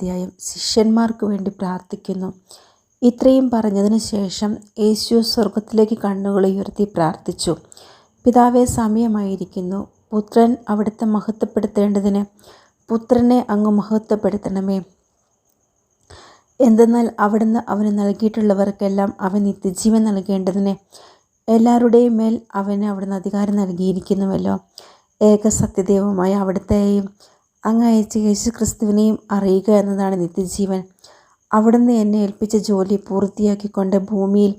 അധ്യായം ശിഷ്യന്മാർക്ക് വേണ്ടി പ്രാർത്ഥിക്കുന്നു. ഇത്രയും പറഞ്ഞതിന് ശേഷം യേശു സ്വർഗത്തിലേക്ക് കണ്ണുകൾ ഉയർത്തി പ്രാർത്ഥിച്ചു. പിതാവേ, സമയമായിരിക്കുന്നു. പുത്രൻ അവിടുത്തെ മഹത്വപ്പെടുത്തേണ്ടതിന് പുത്രനെ അങ്ങ് മഹത്വപ്പെടുത്തണമേ. എന്തെന്നാൽ അവിടുന്ന് അവന് നൽകിയിട്ടുള്ളവർക്കെല്ലാം അവൻ നിത്യജീവൻ നൽകേണ്ടതിന് എല്ലാവരുടെയും മേൽ അവന് അവിടുന്ന് അധികാരം നൽകിയിരിക്കുന്നുവല്ലോ. ഏകസത്യദൈവമായ അവിടുത്തെയും അങ്ങ് അയച്ച യേശുക്രിസ്തുവിനെയും അറിയുക എന്നതാണ് നിത്യജീവൻ. അവിടുന്ന് എന്നെ ഏൽപ്പിച്ച ജോലി പൂർത്തിയാക്കിക്കൊണ്ട് ഭൂമിയിൽ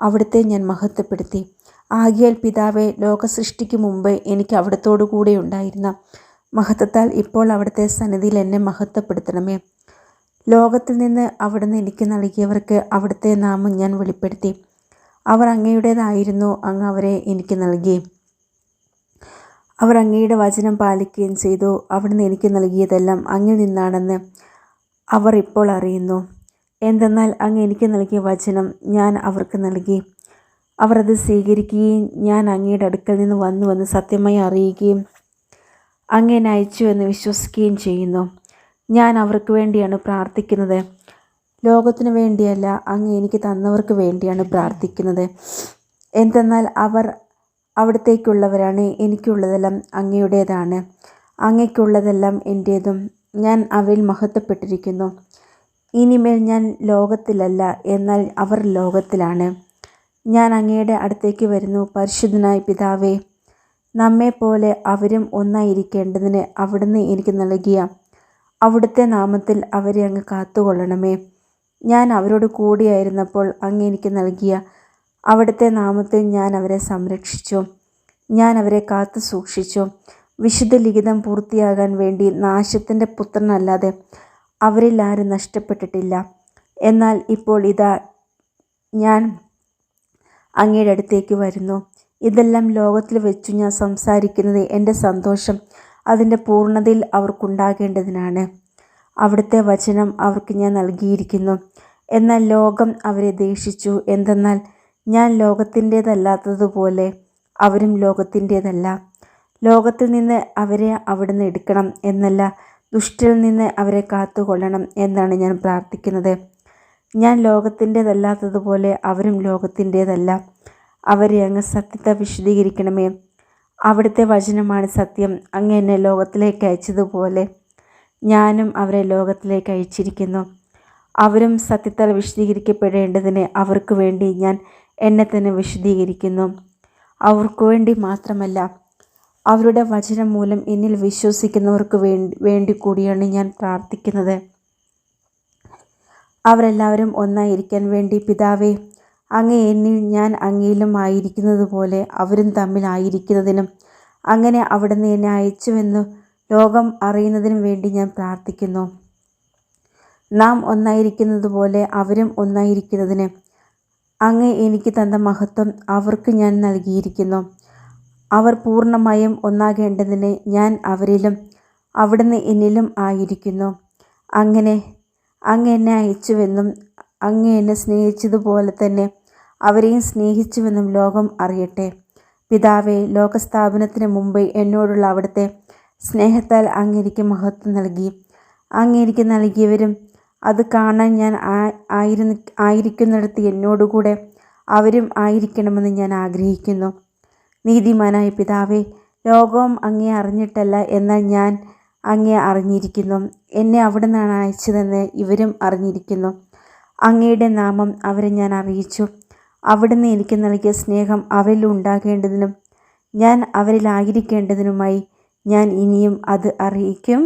അവിടുത്തെ ഞാൻ മഹത്വപ്പെടുത്തി. ആകയാൽ പിതാവേ, ലോകസൃഷ്ടിക്ക് മുമ്പ് എനിക്ക് അവിടുത്തോടു കൂടെ ഉണ്ടായിരുന്ന മഹത്വത്താൽ ഇപ്പോൾ അവിടുത്തെ സന്നിധിയിൽ എന്നെ മഹത്വപ്പെടുത്തണമേ. ലോകത്തിൽ നിന്ന് അവിടുന്ന് എനിക്ക് നൽകിയവർക്ക് അവിടുത്തെ നാമം ഞാൻ വെളിപ്പെടുത്തി. അവർ അങ്ങയുടേതായിരുന്നു, അങ്ങ് അവരെ എനിക്ക് നൽകി. അവർ അങ്ങയുടെ വചനം പാലിക്കുകയും ചെയ്തു. അവിടുന്ന് എനിക്ക് നൽകിയതെല്ലാം അങ്ങിൽ നിന്നാണെന്ന് അവർ ഇപ്പോൾ അറിയുന്നു. എന്തെന്നാൽ അങ്ങ് എനിക്ക് നൽകിയ വചനം ഞാൻ അവർക്ക് നൽകി. അവർ അത് സ്വീകരിക്കുകയും ഞാൻ അങ്ങയുടെ അടുക്കൽ നിന്ന് വന്നുവെന്ന് സത്യമായി അറിയുകയും അങ്ങ് എന്നെ അയച്ചു എന്ന് വിശ്വസിക്കുകയും ചെയ്യുന്നു. ഞാൻ അവർക്ക് വേണ്ടിയാണ് പ്രാർത്ഥിക്കുന്നത്, ലോകത്തിനു വേണ്ടിയല്ല, അങ്ങ് എനിക്ക് തന്നവർക്ക് വേണ്ടിയാണ് പ്രാർത്ഥിക്കുന്നത്. എന്തെന്നാൽ അവർ അവിടത്തേക്കുള്ളവരാണ്, എനിക്കുള്ളതെല്ലാം അങ്ങയുടേതാണ്, അങ്ങയ്ക്കുള്ളതെല്ലാം എൻ്റേതും. ഞാൻ അവരിൽ മഹത്വപ്പെട്ടിരിക്കുന്നു. ഇനിമേൽ ഞാൻ ലോകത്തിലല്ല, എന്നാൽ അവർ ലോകത്തിലാണ്. ഞാൻ അങ്ങയുടെ അടുത്തേക്ക് വരുന്നു. പരിശുദ്ധനായ പിതാവേ, നമ്മെപ്പോലെ അവരും ഒന്നായിരിക്കേണ്ടതിന് അവിടുന്ന് എനിക്ക് നൽകിയ അവിടുത്തെ നാമത്തിൽ അവരെ അങ്ങ് കാത്തുകൊള്ളണമേ. ഞാൻ അവരോട് കൂടിയായിരുന്നപ്പോൾ അങ്ങ് എനിക്ക് നൽകിയ അവിടുത്തെ നാമത്തിൽ ഞാൻ അവരെ സംരക്ഷിച്ചു. ഞാൻ അവരെ കാത്തു സൂക്ഷിച്ചു. വിശുദ്ധ ലിഖിതം പൂർത്തിയാകാൻ വേണ്ടി നാശത്തിൻ്റെ പുത്രനല്ലാതെ അവരിൽ ആരും നഷ്ടപ്പെട്ടിട്ടില്ല. എന്നാൽ ഇപ്പോൾ ഇതാ ഞാൻ അങ്ങയുടെ അടുത്തേക്ക് വരുന്നു. ഇതെല്ലാം ലോകത്തിൽ വെച്ചു ഞാൻ സംസാരിക്കുന്നത് എൻ്റെ സന്തോഷം അതിൻ്റെ പൂർണ്ണതയിൽ അവർക്കുണ്ടാകേണ്ടതിനാണ്. അവിടുത്തെ വചനം അവർക്ക് ഞാൻ നൽകിയിരിക്കുന്നു. എന്നാൽ ലോകം അവരെ ദേഷിച്ചു. എന്തെന്നാൽ ഞാൻ ലോകത്തിൻ്റേതല്ലാത്തതുപോലെ അവരും ലോകത്തിൻ്റേതല്ല. ലോകത്തിൽ നിന്ന് അവരെ അവിടുന്ന് എടുക്കണം എന്നല്ല, ദുഷ്ടനിൽ നിന്ന് അവരെ കാത്തുകൊള്ളണം എന്നാണ് ഞാൻ പ്രാർത്ഥിക്കുന്നത്. ഞാൻ ലോകത്തിൻ്റേതല്ലാത്തതുപോലെ അവരും ലോകത്തിൻ്റേതല്ല. അവരെ അങ്ങ് സത്യത്തെ വിശദീകരിക്കണമേ. അവിടുത്തെ വചനമാണ് സത്യം. അങ്ങ് എന്നെ ലോകത്തിലേക്ക് അയച്ചതുപോലെ ഞാനും അവരെ ലോകത്തിലേക്ക് അയച്ചിരിക്കുന്നു. അവരും സത്യത്താൽ വിശദീകരിക്കപ്പെടേണ്ടതിന് അവർക്ക് വേണ്ടി ഞാൻ എന്നെ തന്നെ വിശദീകരിക്കുന്നു. അവർക്ക് വേണ്ടി മാത്രമല്ല, അവരുടെ വചനം മൂലം എന്നിൽ വിശ്വസിക്കുന്നവർക്ക് വേണ്ടി കൂടിയാണ് ഞാൻ പ്രാർത്ഥിക്കുന്നത്. അവരെല്ലാവരും ഒന്നായിരിക്കാൻ വേണ്ടി പിതാവേ, അങ്ങ് എന്നിൽ ഞാൻ അങ്ങയിലും ആയിരിക്കുന്നത് പോലെ അവരും തമ്മിൽ ആയിരിക്കുന്നതിനും അങ്ങനെ അവിടുന്ന് എന്നെ അയച്ചുവെന്ന് ലോകം അറിയുന്നതിനും വേണ്ടി ഞാൻ പ്രാർത്ഥിക്കുന്നു. നാം ഒന്നായിരിക്കുന്നത് പോലെ അവരും ഒന്നായിരിക്കുന്നതിന് അങ്ങ് എനിക്ക് തന്ന മഹത്വം അവർക്ക് ഞാൻ നൽകിയിരിക്കുന്നു. അവർ പൂർണ്ണമായും ഒന്നാകേണ്ടതിന് ഞാൻ അവരിലും അവിടുന്ന് എന്നിലും ആയിരിക്കുന്നു. അങ്ങനെ അങ്ങ് എന്നെ അയച്ചുവെന്നും അങ്ങ് എന്നെ സ്നേഹിച്ചതുപോലെ തന്നെ അവരെയും സ്നേഹിച്ചുവെന്നും ലോകം അറിയട്ടെ. പിതാവേ, ലോകസ്ഥാപനത്തിന് മുമ്പ് എന്നോടുള്ള അവിടുത്തെ സ്നേഹത്താൽ അങ്ങ് എനിക്ക് മഹത്വം നൽകി. അങ്ങ് എനിക്ക് നൽകിയവരും അത് കാണാൻ ഞാൻ ആയിരിക്കുന്നിടത്ത് എന്നോടുകൂടെ അവരും ആയിരിക്കണമെന്ന് ഞാൻ ആഗ്രഹിക്കുന്നു. നീതിമാനായ പിതാവേ, ലോകവും അങ്ങേ അറിഞ്ഞിട്ടല്ല, എന്നാൽ ഞാൻ അങ്ങേ അറിഞ്ഞിരിക്കുന്നു. എന്നെ അവിടുന്നാണ് അയച്ചതെന്ന് ഇവരും അറിഞ്ഞിരിക്കുന്നു. അങ്ങയുടെ നാമം അവരെ ഞാൻ അറിയിച്ചു. അവിടുന്ന് എനിക്ക് നൽകിയ സ്നേഹം അവരിൽ ഉണ്ടാകേണ്ടതിനും ഞാൻ അവരിലായിരിക്കേണ്ടതിനുമായി ഞാൻ ഇനിയും അത് അറിയിക്കും.